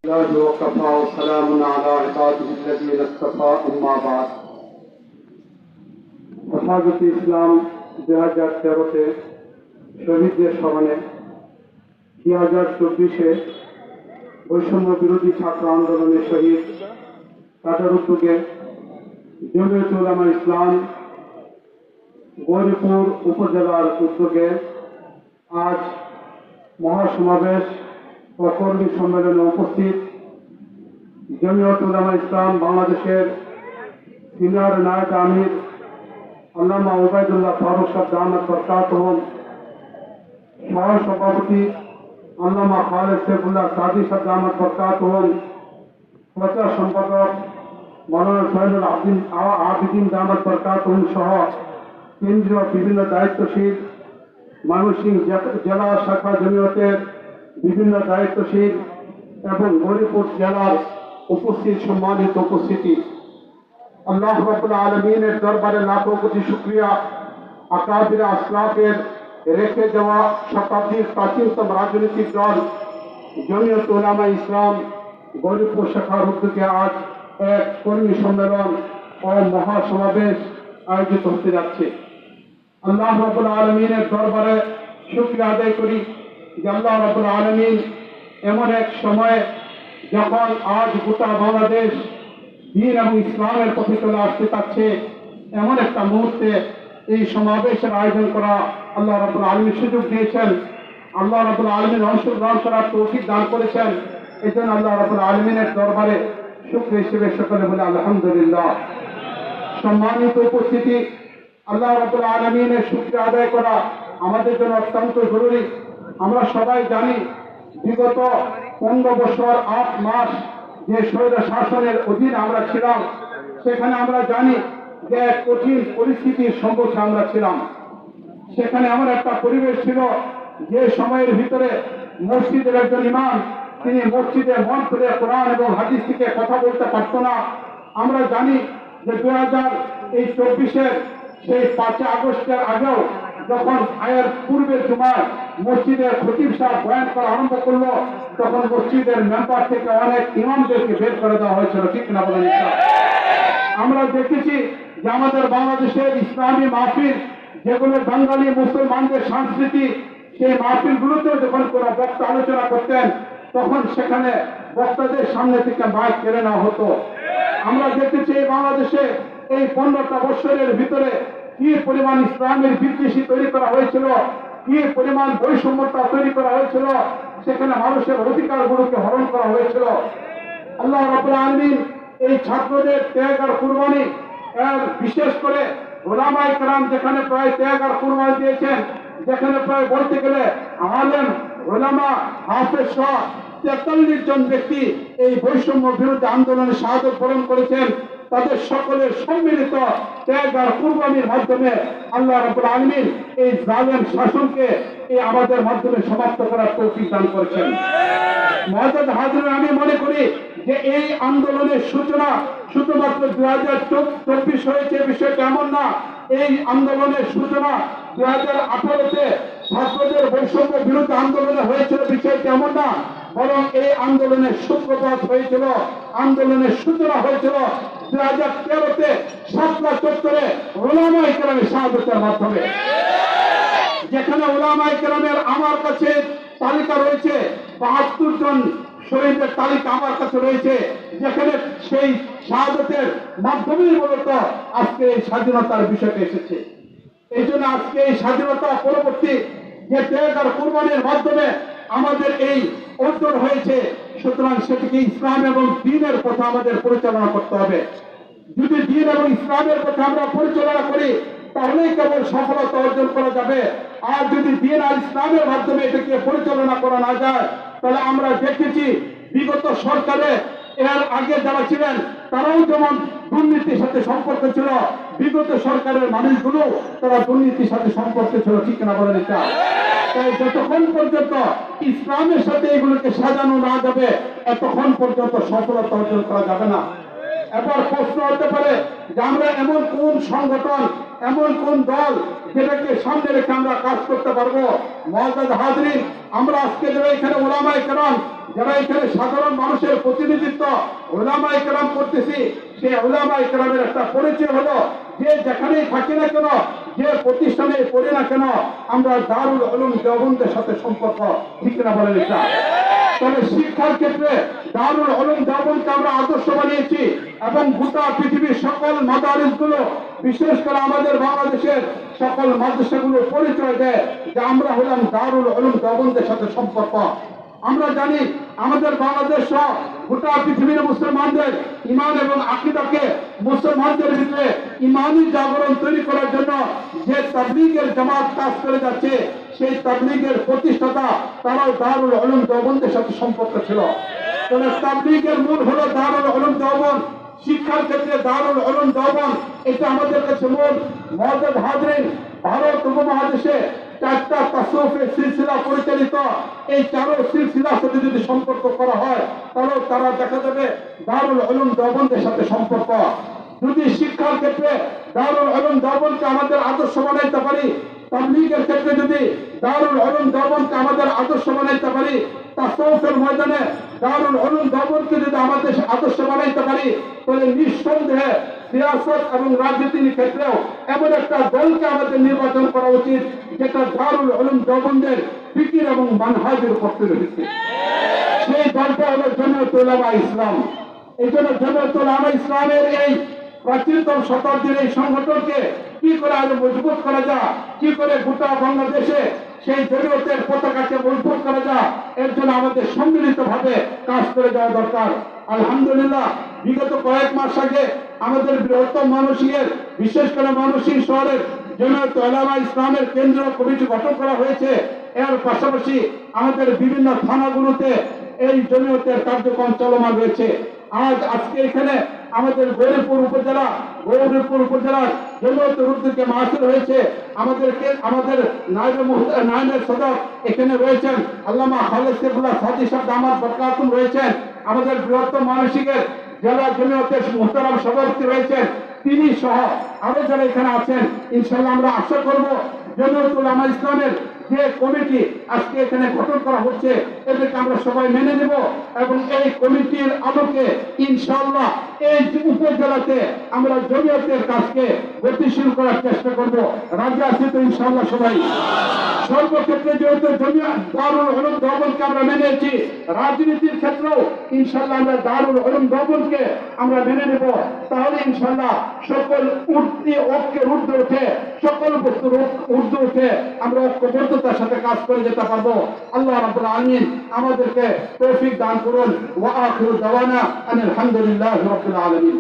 الله وكفى وسلام على عباده الذين اصطفى أما بعد হেফাজত ইসলাম 2013-তে শহীদদের স্মরণে 2024-এ বৈষম্য বিরোধী ছাত্র আন্দোলনের শহীদ তাদের উদ্যোগে জমিয়ত উলামা ইসলাম গৌরীপুর উপজেলার উদ্যোগে আজ মহাসমাবেশ ও কর্মী সম্মেলনে উপস্থিত জমিয়ত উলামা ইসলাম বাংলাদেশের সিনিয়র নায়েব আমির আল্লামা ওবায়দুল্লাহ ফারুক সাহেব দামাত বরকাতুহুম, সহ সভাপতি আল্লামা খালেদ সাইফুল্লাহ সাদি সাহেব দামাত বরকাতুহুম, প্রচার সম্পাদক মাওলানা সোহেনুল আবিদিন দামাত বরকাতুহুম সহ কেন্দ্রীয় বিভিন্ন দায়িত্বশীল ময়মনসিংহ জেলা শাখা জমিয়তের বিভিন্ন দায়িত্বশীল এবং গৌরীপুর জেলার উপস্থিত সম্মানিত উপস্থিতি, আল্লাহ রাব্বুল আলামিনের দরবারে লাখো কোটি শুকরিয়া। আকাবির আসলাফের রেখে দেওয়া শতাব্দীর প্রাচীনতম রাজনৈতিক দল জমিয়ত উলামা ইসলাম গৌরীপুর শাখার উদ্যোগে আজ এক কর্মী সম্মেলন ও মহাসমাবেশ আয়োজিত হতে যাচ্ছে। আল্লাহ রাব্বুল আলামিনের দরবারে শুকরিয়া আদায় করি যে আল্লাহ রাব্বুল আলামিন এমন এক সময়ে যখন আজ গোটা বাংলাদেশ দ্বীন এবং ইসলামের পথে চলে আসতে চাচ্ছে, এমন একটা মুহূর্তে এই সমাবেশের আয়োজন করা আল্লাহ রাব্বুল আলামিন সুযোগ দিয়েছেন। আল্লাহ রাব্বুল আলামিন অংশগ্রহণ করার তৌফিক দান করেছেন। এই জন্য আল্লাহ রাব্বুল আলামিনের দরবারে শুকর হিসেবে সকলে বলে আলহামদুলিল্লাহ। সম্মানিত উপস্থিতি, আল্লাহ রাব্বুল আলামিনের শুকরিয়া আদায় করা আমাদের জন্য অত্যন্ত জরুরি। আমরা সবাই জানি বিগত 15 বছর 8 মাস যে স্বৈর শাসনের অধীনে আমরা ছিলাম, সেখানে আমরা জানি যে এক কঠিন পরিস্থিতির সম্মুখে আমরা ছিলাম। সেখানে এমন একটা পরিবেশ ছিল যে সময়ের ভিতরে মসজিদের একজন ইমাম, তিনি মসজিদে মন খুলে কোরআন এবং হাদিস থেকে কথা বলতে পারত না। আমরা জানি যে 2024-এর সেই 5 আগস্টের আগেও যখন আয়ের পূর্বের জুমায় মসজিদের খতিব সাহেব বয়ান করা আরম্ভ করলো, তখন মসজিদের মেম্বার থেকে অনেক ইমামদেরকে বের করে দেওয়া হয়েছিল, ঠিক না বলেন? আমরা দেখেছি যে আমাদের বাংলাদেশের ইসলামী মাহফিল, যেগুলো বাঙালি মুসলমানদের সংস্কৃতি, সেই মাহফিলগুলোতেও যখন কোনো বক্তা আলোচনা করতেন, তখন সেখানে বক্তাদের সামনে থেকে মাইক কেড়ে নেওয়া হতো। আমরা দেখেছি বাংলাদেশে এই 15টা বছরের ভিতরে কি পরিমাণ ইসলামের বিদ্বেষী তৈরি করা হয়েছিল, কি পরিমাণ বৈষম্যতা তৈরি করা হয়েছিল, সেখানে মানুষের অধিকারগুলোকে হরণ করা হয়েছিল। আল্লাহ রাব্বুল আলামিন এই ছাত্রদের ত্যাগ আর কুরবানি, বিশেষ করে উলামায়ে কেরাম যেখানে প্রায় ত্যাগ আর কুরবানি দিয়েছেন, যেখানে প্রায় বলতে গেলে আলেম উলামা হাফেজ সহ 43 জন ব্যক্তি এই বৈষম্য বিরোধী আন্দোলনে শাহাদত বরণ করেছেন, তাদের সকলের সম্মিলিত ত্যাগ আর কুরবানির মাধ্যমে আল্লাহ রাব্বুল আলামিন এই জালেম শাসনকে এই আমাদের মাধ্যমে সমাপ্ত করার তৌফিক দান করেছেন। মুআজ্জাজ হাজির, আমি মনে করি যে এই আন্দোলনের সূচনা শুধুমাত্র 2024 হয়েছে বিষয়টা এমন না। এই আন্দোলনের সূচনা 2018-তে ছাত্রদের বৈষম্য বিরোধী আন্দোলনে হয়েছিল বিষয়টা এমন না, বরং এই আন্দোলনের সূত্রপাত হয়েছিল, আন্দোলনের সূচনা হয়েছিল 2013-তে শাপলা চত্বরে উলামায়ে কেরামের শাহাদাতের মাধ্যমে। যেখানে উলামায়ে কেরামের আমার কাছে তালিকা রয়েছে, 72 জন শহীদের তালিকা আমার কাছে রয়েছে, যেখানে সেই শাহাদাতের মাধ্যমেই মূলত আজকে এই স্বাধীনতার বিষয়টা এসেছে। এই জন্য আজকে এই স্বাধীনতা পরবর্তী যে ত্যাগ আর কুরবানির মাধ্যমে আমাদের এই অর্জন হয়েছে, সুতরাং সেটিকে ইসলাম এবং দ্বীনের পথে আমাদের পরিচালনা করতে হবে। যদি দ্বীন এবং ইসলামের পথে আমরা পরিচালনা করি, তাহলেই কেবল সফলতা অর্জন করা যাবে। আর যদি দ্বীন আর ইসলামের মাধ্যমে এটাকে পরিচালনা করা না যায়, তাহলে আমরা দেখেছি বিগত সরকারে এর আগে যারা ছিলেন তারাও যেমন দুর্নীতির সাথে সম্পর্ক ছিল, বিগত সরকারের মানুষগুলো তারা দুর্নীতির সাথে সম্পর্ক ছিল, ঠিক না বলেন? এটা তাই যতক্ষণ পর্যন্ত ইসলামের সাথে এগুলোকে সাজানো না যাবে, এতক্ষণ পর্যন্ত সফলতা অর্জন করা যাবে না। এবার প্রশ্ন হতে পারে যে আমরা এমন কোন সংগঠন, এমন কোন দল যেটাকে সামনে রেখে আমরা কাজ করতে পারবো? মুআজ্জাজ হাজরিন, আমরা আজকে যারা এখানে উলামায়ে কেরাম, যারা এখানে সাধারণ মানুষের প্রতিনিধিত্ব উলামায়ে কেরাম করতেছি, সেই উলামায়ে কেরামের একটা পরিচয় হলো যে যেখানেই থাকি না কেন, যে প্রতিষ্ঠানে পড়ি না কেন, আমরা দারুল উলুম দেওবন্দের সাথে সম্পর্ক, ঠিক না বলেন? এটা তবে শিক্ষার ক্ষেত্রে দারুল উলুম দেওবন্দকে আমরা আদর্শ বানিয়েছি এবং গোটা পৃথিবীর সকল মাদারিসগুলো, বিশেষ করে আমাদের বাংলাদেশের সকল মাদ্রাসাগুলো পরিচয় দেয় যে আমরা হলাম দারুল উলুম দেওবন্দের সাথে সম্পর্ক। আমরা জানি আমাদের বাংলাদেশ সহ গোটা পৃথিবীর মুসলমানদের ইমান এবং আকীদাকে মুসলমানদের ভিতরে ইমানি জাগরণ তৈরি করার জন্য যে তাবলীগের জামাত কাজ করে যাচ্ছে, সেই তাবলীগের প্রতিষ্ঠাতা তারাও দারুল উলুম দেওবন্দের সাথে সম্পর্ক ছিল। তবে তাবলীগের মূল হলো দারুল উলুম দেওবন্দ। শিক্ষার ক্ষেত্রে দারুল উলুম দেওবন্দ এটা আমাদের কাছে মূল। মুআজ্জাজ হাজরিন, ভারত উপমহাদেশে 4টা তাসাউফের সিলসিলা পরিচালিত, এই 4 সিলসিলার সাথে যদি সম্পর্ক করা হয় তাহলে তারা দেখা যাবে দারুল উলুম দেওবন্দের সাথে সম্পর্ক। যদি শিক্ষার ক্ষেত্রে দারুল উলুম দেওবন্দকে আমাদের আদর্শ বানাইতে পারি, তাবলীগের ক্ষেত্রে যদি দারুল উলুম দেওবন্দকে আমাদের আদর্শ বানাইতে পারি, তাসাউফের ময়দানে দারুল উলুম দেওবন্দকে যদি আমাদের আদর্শ বানাইতে পারি, তাহলে নিঃসন্দেহে সিয়াসত এবং রাজনীতির ক্ষেত্রেও এমন একটা দলকে আমাদের নির্বাচন করা উচিত যেটা দারুল উলুম দেওবন্দের ফিকির এবং মানহাজের উপর তৈরি হয়েছে। সেই দলটা হলো জমিয়ত উলামায়ে ইসলাম। এই জন্য জমিয়ত উলামায়ে ইসলামের এই প্রাচীনতম শতাব্দীর এই সংগঠনকে কি করে আরো মজবুত করা যায়, কি করে গোটা বাংলাদেশে সেই জমিয়তের পতাকাকে মজবুত করা যায়, এর জন্য আমাদের সম্মিলিতভাবে কাজ করে যাওয়া দরকার। আলহামদুলিল্লাহ, বিগত কয়েক মাস আগে আমাদের বৃহত্তম ময়মনসিংহের, বিশেষ করে ময়মনসিংহ শহরের জমিয়ত উলামায়ে ইসলামের কেন্দ্রীয় কমিটি গঠন করা হয়েছে। এর পাশাপাশি আমাদের বিভিন্ন থানাগুলোতে এই জমিয়তের কার্যক্রম চলমান রয়েছে। আজকে এখানে আমাদের গৌরীপুর উপজেলার জমিয়তের উদ্যোগে মাহফিল হয়েছে। আমাদের নায়েবে সদর এখানে রয়েছেন, আল্লামা খালেদ সাইফুল্লাহ সাদি সাহেব দামাত বরকাতুহু রয়েছেন। আমাদের বৃহত্তম ময়মনসিংহের জেলা জমিয়তের মুহতারাম সভাপতি রয়েছেন, তিনি সহ আরো যারা এখানে আছেন। ইনশাআল্লাহ আমরা আশা করব জমিয়ত উলামায়ে ইসলামের যে কমিটি আজকে এখানে গঠন করা হচ্ছে, এদেরকে আমরা সবাই মেনে নেব এবং এই কমিটির আলোকে ইনশাআল্লাহ এই উপজেলাতে আমরা জমিয়তের কাজকে গতিশীল করার চেষ্টা করব। রাজি আছি তো ইনশাআল্লাহ সবাই? সর্বক্ষেত্রে যেহেতু দারুল উলুম দেওবন্দকে আমরা মেনেছি, রাজনীতির ক্ষেত্রেও ইনশাআল্লাহ আমরা দারুল উলুম দেওবন্দকে আমরা মেনে নেব। তাহলে ইনশাআল্লাহ সকল ঐক্যের ঊর্ধ্বে উঠে, সকল বস্তুর ঊর্ধ্বে উঠে আমরা ঐক্যবদ্ধতার সাথে কাজ করে যেতে পারবো। আল্লাহ রাব্বুল আলামিন আমাদেরকে তৌফিক দান করুন। ওয়া আখিরু দাওয়ানা আনিল হামদুলিল্লাহি রাব্বিল আলামিন।